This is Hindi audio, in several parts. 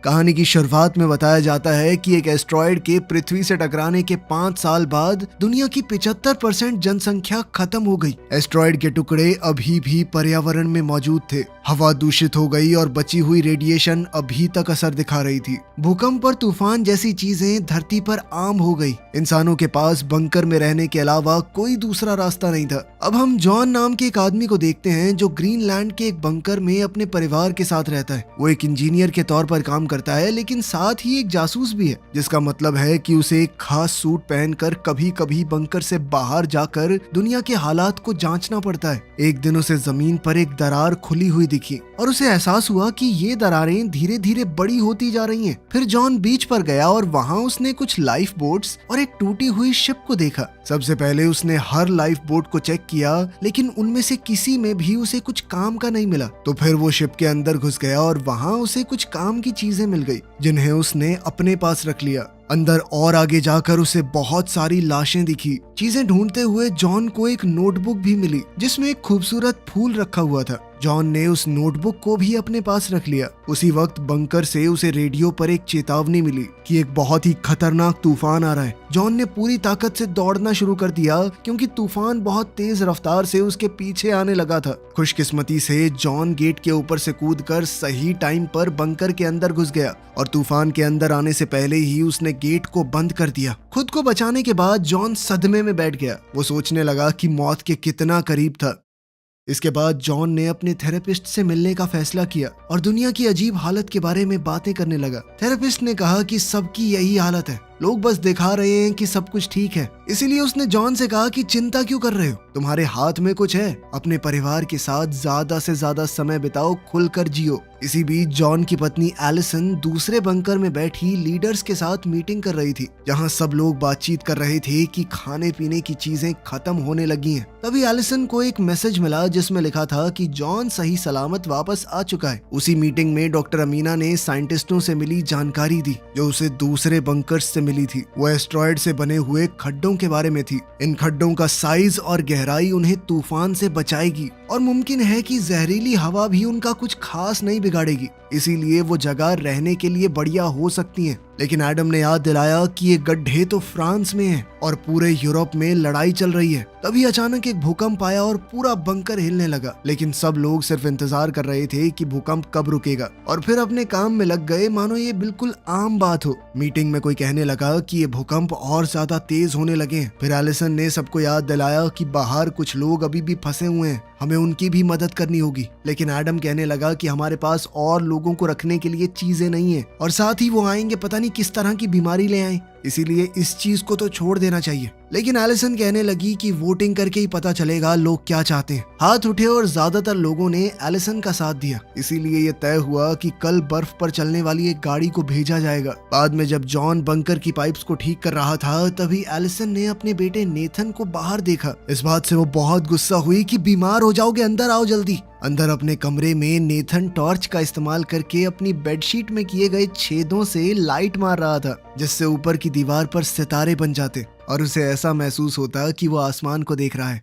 कहानी की शुरुआत में बताया जाता है कि एक एस्ट्रॉयड के पृथ्वी से टकराने के 5 साल बाद दुनिया की 75% जनसंख्या खत्म हो गई। एस्ट्रॉयड के टुकड़े अभी भी पर्यावरण में मौजूद थे, हवा दूषित हो गई और बची हुई रेडिएशन अभी तक असर दिखा रही थी। भूकंप और तूफान जैसी चीजें धरती पर आम हो गई। इंसानों के पास बंकर में रहने के अलावा कोई दूसरा रास्ता नहीं था। अब हम जॉन नाम के एक आदमी को देखते हैं जो ग्रीनलैंड के एक बंकर में अपने परिवार के साथ रहता है। वो एक इंजीनियर के तौर पर काम करता है, लेकिन साथ ही एक जासूस भी है, जिसका मतलब है कि उसे एक खास सूट पहनकर कभी कभी बंकर से बाहर जाकर दुनिया के हालात को जांचना पड़ता है। एक दिन उसे जमीन पर एक दरार खुली हुई दिखी और उसे एहसास हुआ कि ये दरारें धीरे धीरे बड़ी होती जा रही हैं। फिर जॉन बीच पर गया और वहाँ उसने कुछ लाइफ बोट्स और एक टूटी हुई शिप को देखा। सबसे पहले उसने हर लाइफ बोट को चेक किया, लेकिन उनमें से किसी में भी उसे कुछ काम का नहीं मिला। तो फिर वो शिप के अंदर घुस गया और वहाँ उसे कुछ काम की चीजें मिल गई, जिन्हें उसने अपने पास रख लिया। अंदर और आगे जाकर उसे बहुत सारी लाशें दिखी। चीजें ढूंढते हुए जॉन को एक नोटबुक भी मिली, जिसमें एक खूबसूरत फूल रखा हुआ था। जॉन ने उस नोटबुक को भी अपने पास रख लिया। उसी वक्त बंकर से उसे रेडियो पर एक चेतावनी मिली कि एक बहुत ही खतरनाक तूफान आ रहा है। जॉन ने पूरी ताकत से दौड़ना शुरू कर दिया, क्योंकि तूफान बहुत तेज रफ्तार से उसके पीछे आने लगा था। खुशकिस्मती से जॉन गेट के ऊपर से कूदकर सही टाइम पर बंकर के अंदर घुस गया और तूफान के अंदर आने से पहले ही उसने गेट को बंद कर दिया। खुद को बचाने के बाद जॉन सदमे में बैठ गया। वो सोचने लगा कि मौत के कितना करीब था। इसके बाद जॉन ने अपने थेरेपिस्ट से मिलने का फैसला किया और दुनिया की अजीब हालत के बारे में बातें करने लगा। थेरेपिस्ट ने कहा कि सबकी यही हालत है, लोग बस दिखा रहे हैं कि सब कुछ ठीक है। इसीलिए उसने जॉन से कहा कि चिंता क्यों कर रहे हो, तुम्हारे हाथ में कुछ है। अपने परिवार के साथ ज्यादा से ज्यादा समय बिताओ, खुलकर जियो। इसी बीच जॉन की पत्नी एलिसन दूसरे बंकर में बैठी लीडर्स के साथ मीटिंग कर रही थी, जहां सब लोग बातचीत कर रहे थे कि खाने पीने की चीजें खत्म होने लगी हैं। तभी एलिसन को एक मैसेज मिला जिसमें लिखा था कि जॉन सही सलामत वापस आ चुका है। उसी मीटिंग में डॉक्टर अमीना ने साइंटिस्टों से मिली जानकारी दी, जो उसे दूसरे बंकर्स से मिली थी। वो एस्ट्रॉयड से बने हुए खड्डों के बारे में थी। इन खड्डों का साइज और गहराई उन्हें तूफान से बचाएगी और मुमकिन है कि जहरीली हवा भी उनका कुछ खास नहीं बिगाड़ेगी। इसीलिए वो जगह रहने के लिए बढ़िया हो सकती है। लेकिन एडम ने याद दिलाया कि ये गड्ढे तो फ्रांस में हैं और पूरे यूरोप में लड़ाई चल रही है। तभी अचानक एक भूकंप आया और पूरा बंकर हिलने लगा। लेकिन सब लोग सिर्फ इंतजार कर रहे थे कि भूकंप कब रुकेगा और फिर अपने काम में लग गए, मानो ये बिल्कुल आम बात हो। मीटिंग में कोई कहने लगा कि ये भूकंप और ज्यादा तेज होने लगे हैं। फिर एलिसन ने सबको याद दिलाया कि बाहर कुछ लोग अभी भी फंसे हुए हैं, हमें उनकी भी मदद करनी होगी। लेकिन एडम कहने लगा कि हमारे पास और लोगों को रखने के लिए चीजें नहीं है और साथ ही वो आएंगे पता नहीं किस तरह की बीमारी ले आए, इसीलिए इस चीज को तो छोड़ देना चाहिए। लेकिन एलिसन कहने लगी कि वोटिंग करके ही पता चलेगा लोग क्या चाहते हैं। हाथ उठे और ज्यादातर लोगों ने एलिसन का साथ दिया। इसीलिए ये तय हुआ कि कल बर्फ पर चलने वाली एक गाड़ी को भेजा जाएगा। बाद में जब जॉन बंकर की पाइप्स को ठीक कर रहा था, तभी एलिसन ने अपने बेटे नेथन को बाहर देखा। इस बात से वो बहुत गुस्सा हुई कि बीमार हो जाओगे, अंदर आओ जल्दी। अंदर अपने कमरे में नेथन टॉर्च का इस्तेमाल करके अपनी बेडशीट में किए गए छेदों से लाइट मार रहा था, जिससे ऊपर की दीवार पर सितारे बन जाते और उसे ऐसा महसूस होता कि वो आसमान को देख रहा है।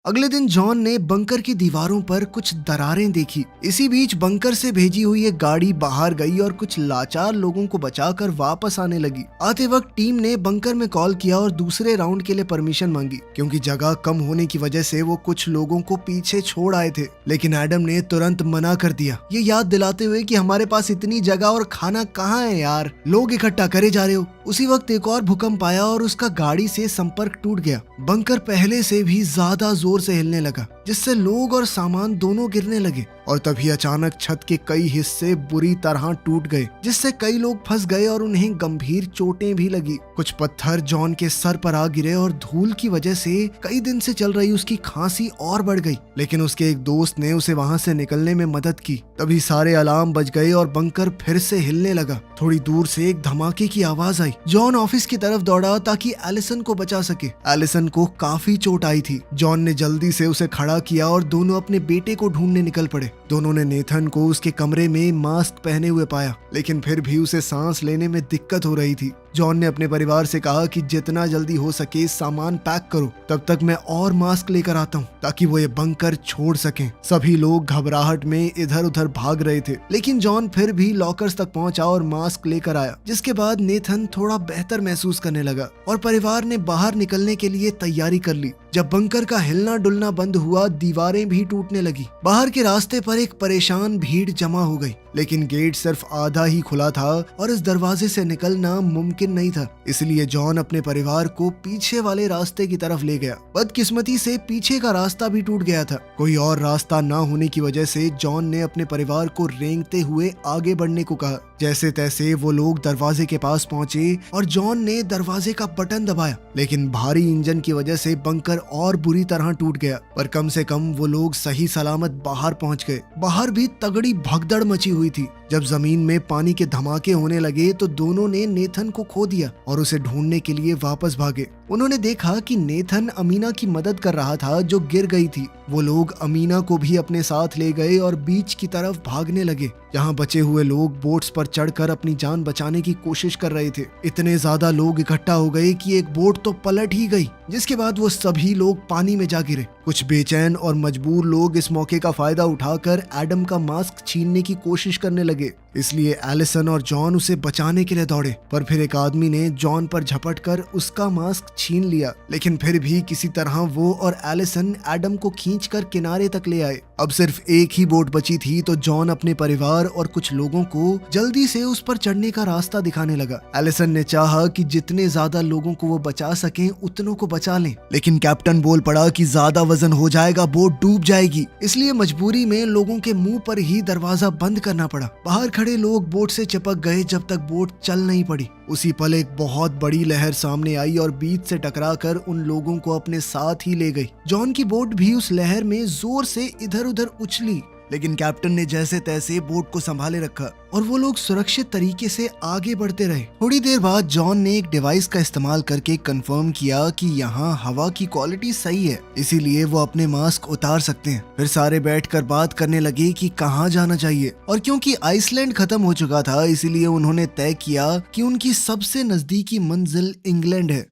अगले दिन जॉन ने बंकर की दीवारों पर कुछ दरारें देखी। इसी बीच बंकर से भेजी हुई एक गाड़ी बाहर गई और कुछ लाचार लोगों को बचाकर वापस आने लगी। आते वक्त टीम ने बंकर में कॉल किया और दूसरे राउंड के लिए परमिशन मांगी, क्योंकि जगह कम होने की वजह से वो कुछ लोगों को पीछे छोड़ आए थे। लेकिन एडम ने तुरंत मना कर दिया, ये याद दिलाते हुए कि हमारे पास इतनी जगह और खाना कहाँ है यार, लोग इकट्ठा करे जा रहे हो। उसी वक्त एक और भूकंप आया और उसका गाड़ी से संपर्क टूट गया। बंकर पहले से भी ज्यादा जोर से हिलने लगा, जिससे लोग और सामान दोनों गिरने लगे और तभी अचानक छत के कई हिस्से बुरी तरह टूट गए, जिससे कई लोग फंस गए और उन्हें गंभीर चोटें भी लगी। कुछ पत्थर जॉन के सर पर आ गिरे और धूल की वजह से कई दिन से चल रही उसकी खांसी और बढ़ गई। लेकिन उसके एक दोस्त ने उसे वहां से निकलने में मदद की। तभी सारे अलार्म बज गए और बंकर फिर से हिलने लगा। थोड़ी दूर से एक धमाके की आवाज आई। जॉन ऑफिस की तरफ दौड़ा ताकि एलिसन को बचा सके। एलिसन को काफी चोट आई थी। जॉन ने जल्दी से उसे खड़ा किया और दोनों अपने बेटे को ढूंढने निकल पड़े। दोनों ने नेथन को उसके कमरे में मास्क पहने हुए पाया, लेकिन फिर भी उसे सांस लेने में दिक्कत हो रही थी। जॉन ने अपने परिवार से कहा कि जितना जल्दी हो सके सामान पैक करो, तब तक मैं और मास्क लेकर आता हूँ ताकि वो ये बंकर छोड़ सकें। सभी लोग घबराहट में इधर उधर भाग रहे थे, लेकिन जॉन फिर भी लॉकर्स तक पहुंचा और मास्क लेकर आया, जिसके बाद नेथन थोड़ा बेहतर महसूस करने लगा और परिवार ने बाहर निकलने के लिए तैयारी कर ली। जब बंकर का हिलना डुलना बंद हुआ, दीवारें भी टूटने लगी। बाहर के रास्ते पर एक परेशान भीड़ जमा हो गई, लेकिन गेट सिर्फ आधा ही खुला था और इस दरवाजे से निकलना मुमकिन नहीं था। इसलिए जॉन अपने परिवार को पीछे वाले रास्ते की तरफ ले गया। बदकिस्मती से पीछे का रास्ता भी टूट गया था। कोई और रास्ता ना होने की वजह से जॉन ने अपने परिवार को रेंगते हुए आगे बढ़ने को कहा। जैसे तैसे वो लोग दरवाजे के पास पहुंचे और जॉन ने दरवाजे का बटन दबाया, लेकिन भारी इंजन की वजह से बंकर और बुरी तरह टूट गया। पर कम से कम वो लोग सही सलामत बाहर पहुंच गए। बाहर भी तगड़ी भगदड़ मची हुई थी। जब जमीन में पानी के धमाके होने लगे तो दोनों ने नेथन को खो दिया और उसे ढूंढने के लिए वापस भागे। उन्होंने देखा कि नेथन अमीना की मदद कर रहा था जो गिर गई थी। वो लोग अमीना को भी अपने साथ ले गए और बीच की तरफ भागने लगे, जहां बचे हुए लोग बोट्स पर चढ़कर अपनी जान बचाने की कोशिश कर रहे थे। इतने ज्यादा लोग इकट्ठा हो गए कि एक बोट तो पलट ही गई, जिसके बाद वो सभी लोग पानी में जा गिरे। कुछ बेचैन और मजबूर लोग इस मौके का फायदा उठाकर एडम का मास्क छीनने की कोशिश करने लगे, इसलिए एलिसन और जॉन उसे बचाने के लिए दौड़े। पर फिर एक आदमी ने जॉन पर झपटकर उसका मास्क छीन लिया, लेकिन फिर भी किसी तरह वो और एलिसन एडम को खींचकर किनारे तक ले आए। अब सिर्फ एक ही बोट बची थी तो जॉन अपने परिवार और कुछ लोगों को जल्दी से उस पर चढ़ने का रास्ता दिखाने लगा। एलिसन ने चाहा कि जितने ज्यादा लोगों को वो बचा सकें उतनों को बचा लें, लेकिन कैप्टन बोल पड़ा कि ज्यादा वजन हो जाएगा, बोट डूब जाएगी। इसलिए मजबूरी में लोगों के मुंह पर ही दरवाजा बंद करना पड़ा। बाहर खड़े लोग बोट से चिपक गए जब तक बोट चल नहीं पड़ी। उसी पल एक बहुत बड़ी लहर सामने आई और बीच से टकराकर उन लोगों को अपने साथ ही ले गई। जॉन की बोट भी उस लहर में जोर से इधर उधर उछली, लेकिन कैप्टन ने जैसे तैसे बोट को संभाले रखा और वो लोग सुरक्षित तरीके से आगे बढ़ते रहे। थोड़ी देर बाद जॉन ने एक डिवाइस का इस्तेमाल करके कंफर्म किया कि यहाँ हवा की क्वालिटी सही है, इसीलिए वो अपने मास्क उतार सकते हैं। फिर सारे बैठकर बात करने लगे कि कहाँ जाना चाहिए, और क्योंकि आइसलैंड खत्म हो चुका था इसीलिए उन्होंने तय किया कि उनकी सबसे नजदीकी मंजिल इंग्लैंड है।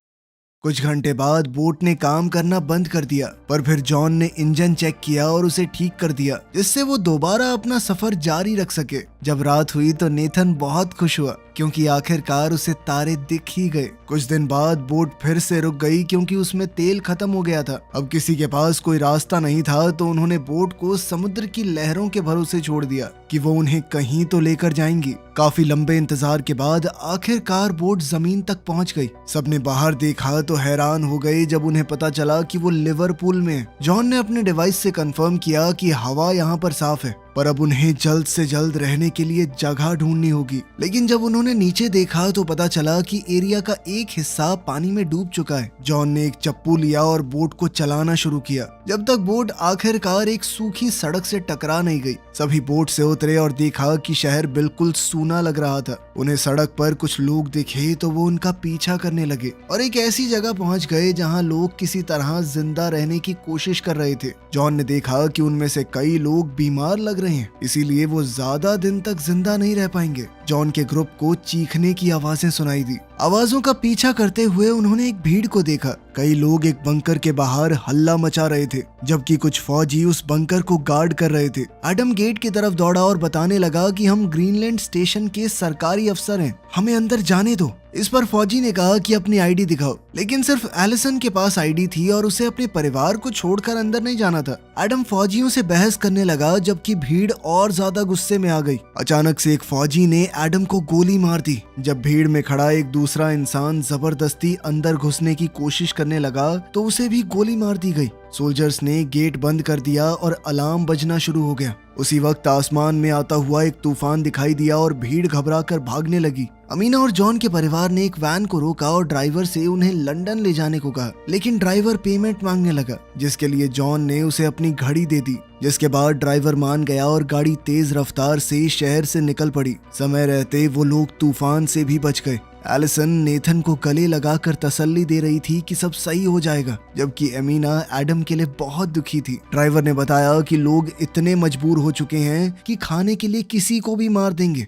कुछ घंटे बाद बोट ने काम करना बंद कर दिया, पर फिर जॉन ने इंजन चेक किया और उसे ठीक कर दिया, जिससे वो दोबारा अपना सफर जारी रख सके। जब रात हुई तो नेथन बहुत खुश हुआ क्योंकि आखिरकार उसे तारे दिख ही गए। कुछ दिन बाद बोट फिर से रुक गई क्योंकि उसमें तेल खत्म हो गया था। अब किसी के पास कोई रास्ता नहीं था तो उन्होंने बोट को समुद्र की लहरों के भरोसे छोड़ दिया कि वो उन्हें कहीं तो लेकर जाएंगी। काफी लंबे इंतजार के बाद आखिरकार बोट जमीन तक पहुंच गई। सबने बाहर देखा तो हैरान हो गए जब उन्हें पता चला कि वो लिवरपूल में है। जॉन ने अपने डिवाइस से कंफर्म किया कि हवा यहाँ पर साफ है, पर अब उन्हें जल्द से जल्द रहने के लिए जगह ढूंढनी होगी। लेकिन जब उन्होंने नीचे देखा तो पता चला कि एरिया का एक हिस्सा पानी में डूब चुका है। जॉन ने एक चप्पू लिया और बोट को चलाना शुरू किया, जब तक बोट आखिरकार एक सूखी सड़क से टकरा नहीं गई। सभी बोट से उतरे और देखा कि शहर बिल्कुल सूना लग रहा था। उन्हें सड़क पर कुछ लोग दिखे तो वो उनका पीछा करने लगे और एक ऐसी जगह पहुंच गए जहां लोग किसी तरह जिंदा रहने की कोशिश कर रहे थे। जॉन ने देखा कि उनमें से कई लोग बीमार लग रहे हैं, इसीलिए वो ज्यादा दिन तक जिंदा नहीं रह पाएंगे। जॉन के ग्रुप को चीखने की आवाजें सुनाई दी। आवाजों का पीछा करते हुए उन्होंने एक भीड़ को देखा। कई लोग एक बंकर के बाहर हल्ला मचा रहे थे, जबकि कुछ फौजी उस बंकर को गार्ड कर रहे थे। एडम गेट की तरफ दौड़ा और बताने लगा कि हम ग्रीनलैंड स्टेशन के सरकारी अफसर हैं, हमें अंदर जाने दो। इस पर फौजी ने कहा कि अपनी आईडी दिखाओ, लेकिन सिर्फ एलिसन के पास आईडी थी और उसे अपने परिवार को छोड़कर अंदर नहीं जाना था। एडम फौजियों से बहस करने लगा, जबकि भीड़ और ज्यादा गुस्से में आ गई। अचानक से एक फौजी ने एडम को गोली मार दी। जब भीड़ में खड़ा एक दूसरा इंसान जबरदस्ती अंदर घुसने की कोशिश करने लगा तो उसे भी गोली मार दी गई। सोल्जर्स ने गेट बंद कर दिया और अलार्म बजना शुरू हो गया। उसी वक्त आसमान में आता हुआ एक तूफान दिखाई दिया और भीड़ घबराकर भागने लगी। अमीना और जॉन के परिवार ने एक वैन को रोका और ड्राइवर से उन्हें लंदन ले जाने को कहा, लेकिन ड्राइवर पेमेंट मांगने लगा, जिसके लिए जॉन ने उसे अपनी घड़ी दे दी। जिसके बाद ड्राइवर मान गया और गाड़ी तेज रफ्तार से शहर से निकल पड़ी। समय रहते वो लोग तूफान से भी बच गए। एलिसन नेथन को गले लगाकर तसल्ली दे रही थी कि सब सही हो जाएगा, जबकि एमिना एडम के लिए बहुत दुखी थी। ड्राइवर ने बताया कि लोग इतने मजबूर हो चुके हैं कि खाने के लिए किसी को भी मार देंगे।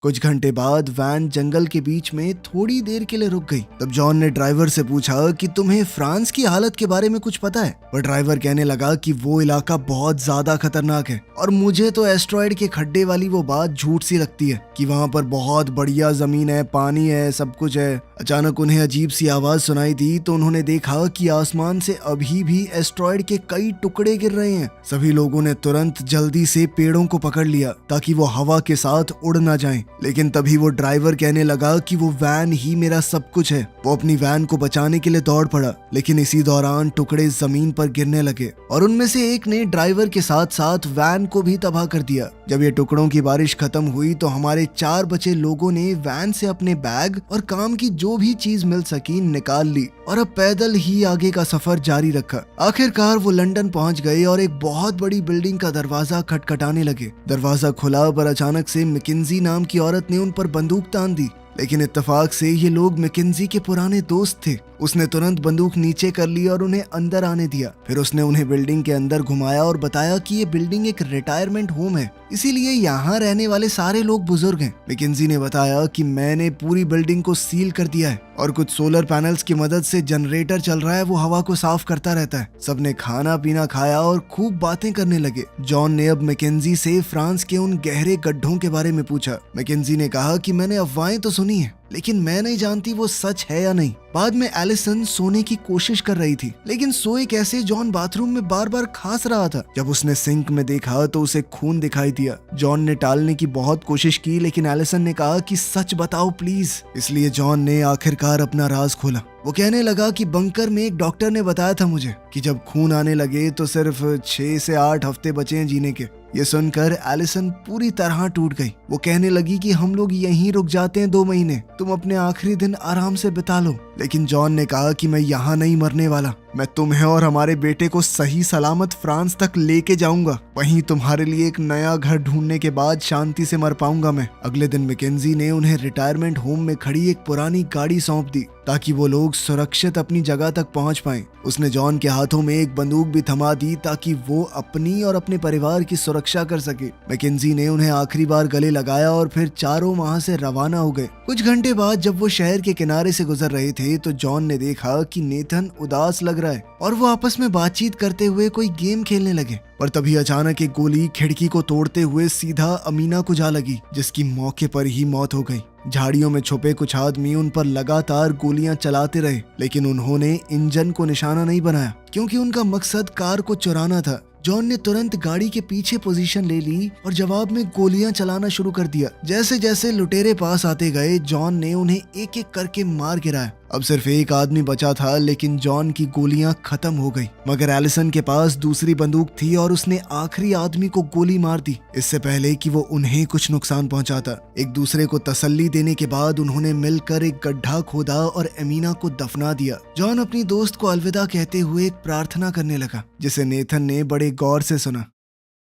कुछ घंटे बाद वैन जंगल के बीच में थोड़ी देर के लिए रुक गई। तब जॉन ने ड्राइवर से पूछा कि तुम्हें फ्रांस की हालत के बारे में कुछ पता है? पर ड्राइवर कहने लगा कि वो इलाका बहुत ज्यादा खतरनाक है और मुझे तो एस्ट्रॉयड के खड्डे वाली वो बात झूठ सी लगती है कि वहाँ पर बहुत बढ़िया जमीन है, पानी है, सब कुछ है। अचानक उन्हें अजीब सी आवाज सुनाई दी तो उन्होंने देखा कि आसमान से अभी भी एस्ट्रॉयड के कई टुकड़े गिर रहे हैं। सभी लोगों ने तुरंत जल्दी से पेड़ों को पकड़ लिया ताकि वो हवा के साथ उड़ ना जाएं। लेकिन तभी वो ड्राइवर कहने लगा कि वो वैन ही मेरा सब कुछ है। वो अपनी वैन को बचाने के लिए दौड़ पड़ा, लेकिन इसी दौरान टुकड़े जमीन पर गिरने लगे और उनमें से एक ने ड्राइवर के साथ साथ वैन को भी तबाह कर दिया। जब ये टुकड़ों की बारिश खत्म हुई तो हमारे 4 बचे लोगों ने वैन से अपने बैग और काम की जो भी चीज मिल सकी निकाल ली और अब पैदल ही आगे का सफर जारी रखा। आखिरकार वो लंदन पहुंच गए और एक बहुत बड़ी बिल्डिंग का दरवाजा खटखटाने लगे। दरवाजा खुला पर अचानक से मैकेंजी नाम की औरत ने उन पर बंदूक तान दी, लेकिन इत्तेफाक से ये लोग मैकेंजी के पुराने दोस्त थे। उसने तुरंत बंदूक नीचे कर ली और उन्हें अंदर आने दिया। फिर उसने उन्हें बिल्डिंग के अंदर घुमाया और बताया कि ये बिल्डिंग एक रिटायरमेंट होम है, इसीलिए यहाँ रहने वाले सारे लोग बुजुर्ग हैं। मैकेंजी ने बताया कि मैंने पूरी बिल्डिंग को सील कर दिया है और कुछ सोलर पैनल्स की मदद से जनरेटर चल रहा है, वो हवा को साफ करता रहता है। सबने खाना पीना खाया और खूब बातें करने लगे। जॉन ने अब मैकेंजी से फ्रांस के उन गहरे गड्ढों के बारे में पूछा। मैकेंजी ने कहा कि मैंने अफवाहें तो सुनी है, लेकिन मैं नहीं जानती वो सच है या नहीं। बाद में एलिसन सोने की कोशिश कर रही थी, लेकिन सोए कैसे? जॉन बाथरूम में बार बार खांस रहा था। जब उसने सिंक में देखा तो उसे खून दिखाई दिया। जॉन ने टालने की बहुत कोशिश की, लेकिन एलिसन ने कहा कि सच बताओ प्लीज। इसलिए जॉन ने आखिरकार अपना राज खोला। वो कहने लगा कि बंकर में एक डॉक्टर ने बताया था मुझे कि जब खून आने लगे तो सिर्फ 6 से 8 हफ्ते बचे हैं जीने के। ये सुनकर एलिसन पूरी तरह टूट गई। वो कहने लगी कि हम लोग यहीं रुक जाते हैं 2 महीने, तुम अपने आखिरी दिन आराम से बिता लो। लेकिन जॉन ने कहा कि मैं यहाँ नहीं मरने वाला, मैं तुम्हें और हमारे बेटे को सही सलामत फ्रांस तक लेके जाऊंगा। वहीं तुम्हारे लिए एक नया घर ढूंढने के बाद शांति से मर पाऊंगा मैं। अगले दिन मैकेंजी ने उन्हें रिटायरमेंट होम में खड़ी एक पुरानी गाड़ी सौंप दी ताकि वो लोग सुरक्षित अपनी जगह तक पहुंच पाएं। उसने जॉन के हाथों में एक बंदूक भी थमा दी ताकि वो अपनी और अपने परिवार की सुरक्षा कर सके। मैकेंजी ने उन्हें आखिरी बार गले लगाया और फिर चारों वहां से रवाना हो गए। कुछ घंटे बाद जब वो शहर के किनारे से गुजर रहे थे तो जॉन ने देखा कि नेथन उदास लग रहा है और वो आपस में बातचीत करते हुए कोई गेम खेलने लगे। पर तभी अचानक एक गोली खिड़की को तोड़ते हुए सीधा अमीना को जा लगी, जिसकी मौके पर ही मौत हो गई। झाड़ियों में छुपे कुछ आदमी उन पर लगातार गोलियां चलाते रहे, लेकिन उन्होंने इंजन को निशाना नहीं बनाया क्योंकि उनका मकसद कार को चुराना था। जॉन ने तुरंत गाड़ी के पीछे पोजीशन ले ली और जवाब में गोलियां चलाना शुरू कर दिया। जैसे जैसे लुटेरे पास आते गए जॉन ने उन्हें एक एक करके मार गिराया। अब सिर्फ एक आदमी बचा था, लेकिन जॉन की गोलियां खत्म हो गई। मगर एलिसन के पास दूसरी बंदूक थी और उसने आखिरी आदमी को गोली मार दी, इससे पहले कि वो उन्हें कुछ नुकसान पहुंचाता। एक दूसरे को तसल्ली देने के बाद उन्होंने मिलकर एक गड्ढा खोदा और एमिना को दफना दिया। जॉन अपनी दोस्त को अलविदा कहते हुए एक प्रार्थना करने लगा, जिसे नेथन ने बड़े गौर से सुना।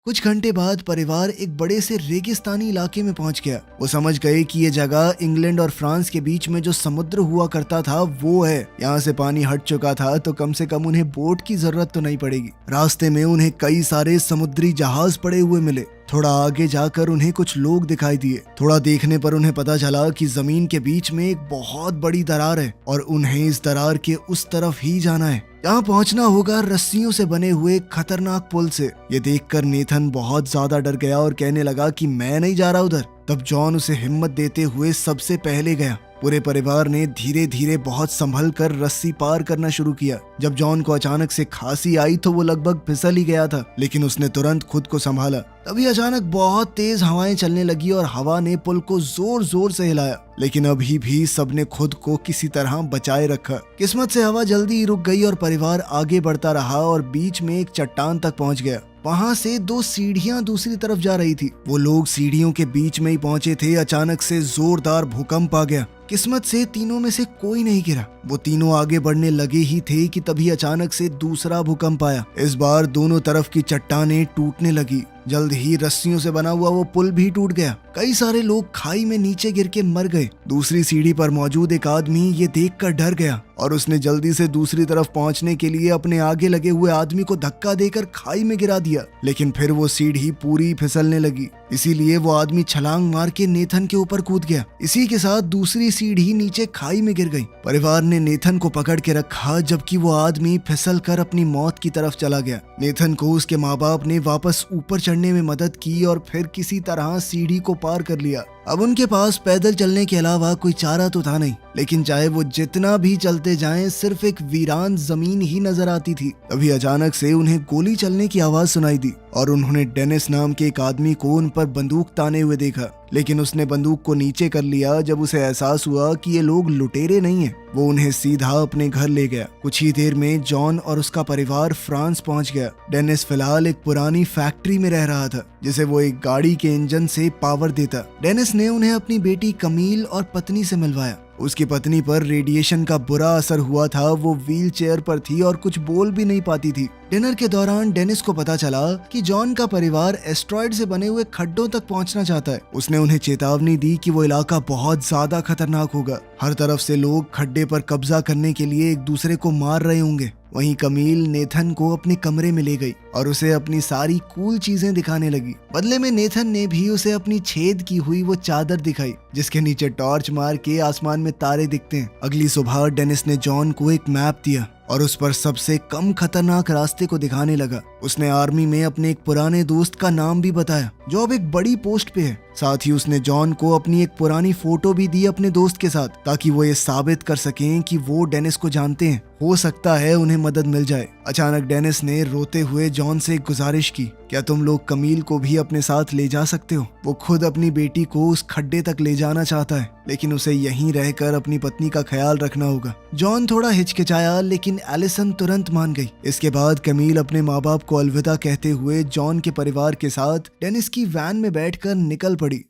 कुछ घंटे बाद परिवार एक बड़े से रेगिस्तानी इलाके में पहुंच गया। वो समझ गए कि ये जगह इंग्लैंड और फ्रांस के बीच में जो समुद्र हुआ करता था वो है। यहाँ से पानी हट चुका था तो कम से कम उन्हें बोट की जरूरत तो नहीं पड़ेगी। रास्ते में उन्हें कई सारे समुद्री जहाज पड़े हुए मिले। थोड़ा आगे जाकर उन्हें कुछ लोग दिखाई दिए। थोड़ा देखने पर उन्हें पता चला कि जमीन के बीच में एक बहुत बड़ी दरार है और उन्हें इस दरार के उस तरफ ही जाना है। यहाँ पहुंचना होगा रस्सियों से बने हुए खतरनाक पुल से। ये देखकर नेथन बहुत ज्यादा डर गया और कहने लगा कि मैं नहीं जा रहा उधर। तब जॉन उसे हिम्मत देते हुए सबसे पहले गया। पूरे परिवार ने धीरे धीरे बहुत संभल कर रस्सी पार करना शुरू किया। जब जॉन को अचानक से खांसी आई तो वो लगभग फिसल ही गया था, लेकिन उसने तुरंत खुद को संभाला। तभी अचानक बहुत तेज हवाएं चलने लगी और हवा ने पुल को जोर जोर से हिलाया, लेकिन अभी भी सबने खुद को किसी तरह बचाए रखा। किस्मत से हवा जल्दी ही रुक गई और परिवार आगे बढ़ता रहा और बीच में एक चट्टान तक पहुंच गया। वहां से 2 सीढ़ियां दूसरी तरफ जा रही थी। वो लोग सीढ़ियों के बीच में ही पहुंचे थे। अचानक से जोरदार भूकंप आ गया। किस्मत से तीनों में से कोई नहीं गिरा। वो तीनों आगे बढ़ने लगे ही थे कि तभी अचानक से दूसरा भूकंप आया। इस बार दोनों तरफ की चट्टानें टूटने लगी जल्द ही रस्सियों से बना हुआ वो पुल भी टूट गया। कई सारे लोग खाई में नीचे गिर के मर गए। दूसरी सीढ़ी पर मौजूद एक आदमी ये देखकर डर गया और उसने जल्दी से दूसरी तरफ पहुंचने के लिए अपने आगे लगे हुए आदमी को धक्का देकर खाई में गिरा दिया, लेकिन फिर वो सीढ़ी पूरी फिसलने लगी। इसीलिए वो आदमी छलांग मार के नेथन के ऊपर कूद गया। इसी के साथ दूसरी सीढ़ी नीचे खाई में गिर गई। परिवार ने नेथन को पकड़ के रखा जबकि वो आदमी फिसल कर अपनी मौत की तरफ चला गया। नेथन को उसके माँ बाप ने वापस ऊपर चढ़ने में मदद की और फिर किसी तरह सीढ़ी को पार कर लिया। अब उनके पास पैदल चलने के अलावा कोई चारा तो था नहीं, लेकिन चाहे वो जितना भी चलते जाएं सिर्फ एक वीरान जमीन ही नजर आती थी। तभी अचानक से उन्हें गोली चलने की आवाज सुनाई दी और उन्होंने डेनिस नाम के एक आदमी को उन पर बंदूक ताने हुए देखा, लेकिन उसने बंदूक को नीचे कर लिया जब उसे एहसास हुआ कि ये लोग लुटेरे नहीं हैं। वो उन्हें सीधा अपने घर ले गया। कुछ ही देर में जॉन और उसका परिवार फ्रांस पहुंच गया। डेनिस फिलहाल एक पुरानी फैक्ट्री में रह रहा था जिसे वो एक गाड़ी के इंजन से पावर देता। डेनिस ने उन्हें अपनी बेटी कमील और पत्नी से मिलवाया। उसकी पत्नी पर रेडिएशन का बुरा असर हुआ था। वो व्हील चेयर पर थी और कुछ बोल भी नहीं पाती थी। डिनर के दौरान डेनिस को पता चला कि जॉन का परिवार एस्ट्रॉयड से बने हुए खड्डों तक पहुंचना चाहता है। उसने उन्हें चेतावनी दी कि वो इलाका बहुत ज्यादा खतरनाक होगा। हर तरफ से लोग खड्डे पर कब्जा करने के लिए एक दूसरे को मार रहे होंगे। वहीं कमील नेथन को अपने कमरे में ले गई और उसे अपनी सारी कूल चीजें दिखाने लगी। बदले में नेथन ने भी उसे अपनी छेद की हुई वो चादर दिखाई जिसके नीचे टॉर्च मार के आसमान में तारे दिखते हैं। अगली सुबह डेनिस ने जॉन को एक मैप दिया और उस पर सबसे कम खतरनाक रास्ते को दिखाने लगा। उसने आर्मी में अपने एक पुराने दोस्त का नाम भी बताया जो अब एक बड़ी पोस्ट पे है। साथ ही उसने जॉन को अपनी एक पुरानी फोटो भी दी अपने दोस्त के साथ, ताकि वो ये साबित कर सकें कि वो डेनिस को जानते हैं। हो सकता है उन्हें मदद मिल जाए। अचानक डेनिस ने रोते हुए जॉन से एक गुजारिश की, क्या तुम लोग कमील को भी अपने साथ ले जा सकते हो? वो खुद अपनी बेटी को उस खड्डे तक ले जाना चाहता है, लेकिन उसे यहीं रहकर अपनी पत्नी का ख्याल रखना होगा। जॉन थोड़ा हिचकिचाया लेकिन एलिसन तुरंत मान गई। इसके बाद कमील अपने माँ बाप को अलविदा कहते हुए जॉन के परिवार के साथ डेनिस की वैन में बैठकर निकल पड़ी।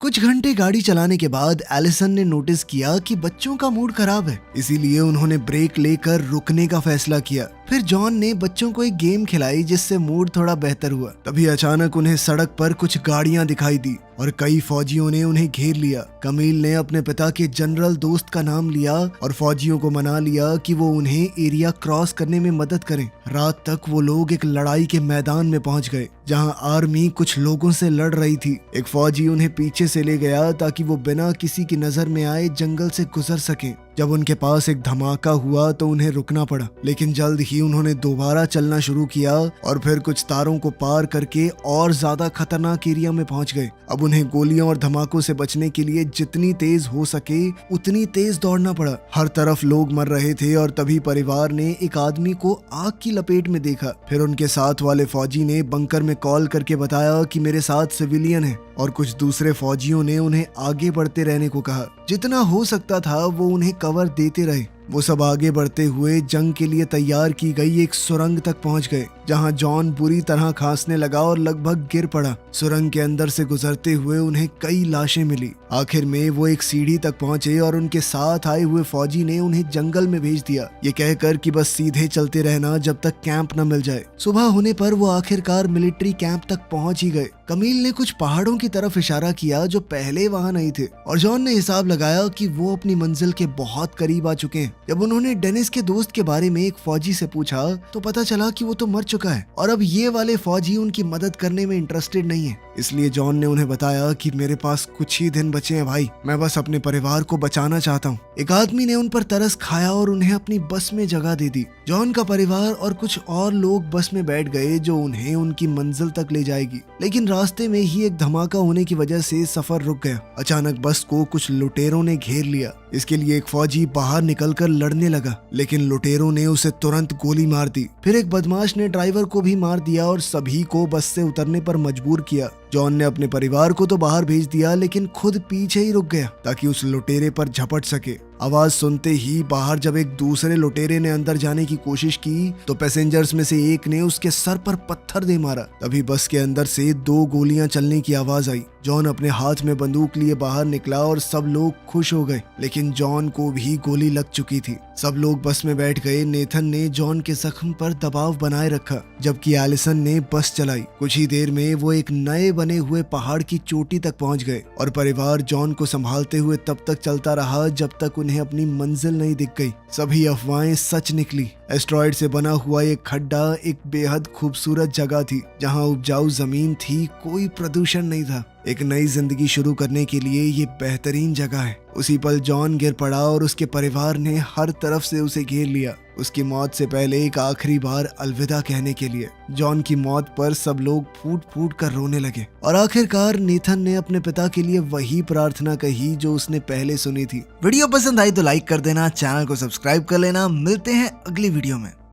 कुछ घंटे गाड़ी चलाने के बाद एलिसन ने नोटिस किया कि बच्चों का मूड खराब है, इसीलिए उन्होंने ब्रेक लेकर रुकने का फैसला किया। फिर जॉन ने बच्चों को एक गेम खिलाई जिससे मूड थोड़ा बेहतर हुआ। तभी अचानक उन्हें सड़क पर कुछ गाड़ियां दिखाई दी और कई फौजियों ने उन्हें घेर लिया। कमील ने अपने पिता के जनरल दोस्त का नाम लिया और फौजियों को मना लिया कि वो उन्हें एरिया क्रॉस करने में मदद करें। रात तक वो लोग एक लड़ाई के मैदान में पहुंच गए जहां आर्मी कुछ लोगों से लड़ रही थी। एक फौजी उन्हें पीछे से ले गया ताकि वो बिना किसी की नजर में आए जंगल से गुजर सकें। जब उनके पास एक धमाका हुआ तो उन्हें रुकना पड़ा, लेकिन जल्द ही उन्होंने दोबारा चलना शुरू किया और फिर कुछ तारों को पार करके और ज्यादा खतरनाक एरिया में पहुंच गए। अब उन्हें गोलियों और धमाकों से बचने के लिए जितनी तेज हो सके उतनी तेज दौड़ना पड़ा। हर तरफ लोग मर रहे थे और तभी परिवार ने एक आदमी को आग की लपेट में देखा। फिर उनके साथ वाले फौजी ने बंकर में कॉल करके बताया कि मेरे साथ सिविलियन है, और कुछ दूसरे फौजियों ने उन्हें आगे बढ़ते रहने को कहा। जितना हो सकता था वो उन्हें कवर देते रहे। वो सब आगे बढ़ते हुए जंग के लिए तैयार की गई एक सुरंग तक पहुंच गए जहां जॉन बुरी तरह खांसने लगा और लगभग गिर पड़ा। सुरंग के अंदर से गुजरते हुए उन्हें कई लाशें मिली। आखिर में वो एक सीढ़ी तक पहुंचे और उनके साथ आए हुए फौजी ने उन्हें जंगल में भेज दिया, ये कहकर कि बस सीधे चलते रहना जब तक कैंप न मिल जाए। सुबह होने पर वो आखिरकार मिलिट्री कैंप तक पहुंच ही गए। कमील ने कुछ पहाड़ों की तरफ इशारा किया जो पहले वहां नहीं थे और जॉन ने हिसाब लगाया कि वो अपनी मंजिल के बहुत करीब आ चुके हैं। जब उन्होंने डेनिस के दोस्त के बारे में एक फौजी से पूछा तो पता चला कि वो तो मर चुका है और अब ये वाले फौजी उनकी मदद करने में इंटरेस्टेड नहीं है। इसलिए जॉन ने उन्हें बताया कि मेरे पास कुछ ही दिन बचे हैं भाई, मैं बस अपने परिवार को बचाना चाहता हूँ। एक आदमी ने उन पर तरस खाया और उन्हें अपनी बस में जगह दे दी। जॉन का परिवार और कुछ और लोग बस में बैठ गए जो उन्हें उनकी मंजिल तक ले जाएगी, लेकिन रास्ते में ही एक धमाका होने की वजह से सफर रुक गया। अचानक बस को कुछ लुटेरों ने घेर लिया। इसके लिए एक फौजी बाहर निकलकर लड़ने लगा, लेकिन लुटेरों ने उसे तुरंत गोली मार दी। फिर एक बदमाश ने ड्राइवर को भी मार दिया और सभी को बस से उतरने पर मजबूर किया। जॉन ने अपने परिवार को तो बाहर भेज दिया लेकिन खुद पीछे ही रुक गया ताकि उस लुटेरे पर झपट सके। आवाज सुनते ही बाहर जब एक दूसरे लुटेरे ने अंदर जाने की कोशिश की तो पैसेंजर्स में से एक ने उसके सर पर पत्थर दे मारा। तभी बस के अंदर से 2 गोलियां चलने की आवाज आई। जॉन अपने हाथ में बंदूक लिए बाहर निकला और सब लोग खुश हो गए, लेकिन जॉन को भी गोली लग चुकी थी। सब लोग बस में बैठ गए। नेथन ने जॉन के जख्म पर दबाव बनाए रखा जबकि एलिसन ने बस चलाई। कुछ ही देर में वो एक नए बने हुए पहाड़ की चोटी तक पहुंच गए और परिवार जॉन को संभालते हुए तब तक चलता रहा जब तक उन्हें अपनी मंजिल नहीं दिख गई। सभी अफवाहें सच निकली। एस्ट्रॉयड से बना हुआ एक खड्डा एक बेहद खूबसूरत जगह थी जहां उपजाऊ जमीन थी, कोई प्रदूषण नहीं था। एक नई जिंदगी शुरू करने के लिए ये बेहतरीन जगह है। उसी पल जॉन गिर पड़ा और उसके परिवार ने हर तरफ से उसे घेर लिया, उसकी मौत से पहले एक आखिरी बार अलविदा कहने के लिए। जॉन की मौत पर सब लोग फूट फूट कर रोने लगे और आखिरकार नेथन ने अपने पिता के लिए वही प्रार्थना कही जो उसने पहले सुनी थी। वीडियो पसंद आई तो लाइक कर देना, चैनल को सब्सक्राइब कर लेना। मिलते हैं अगली वीडियो में।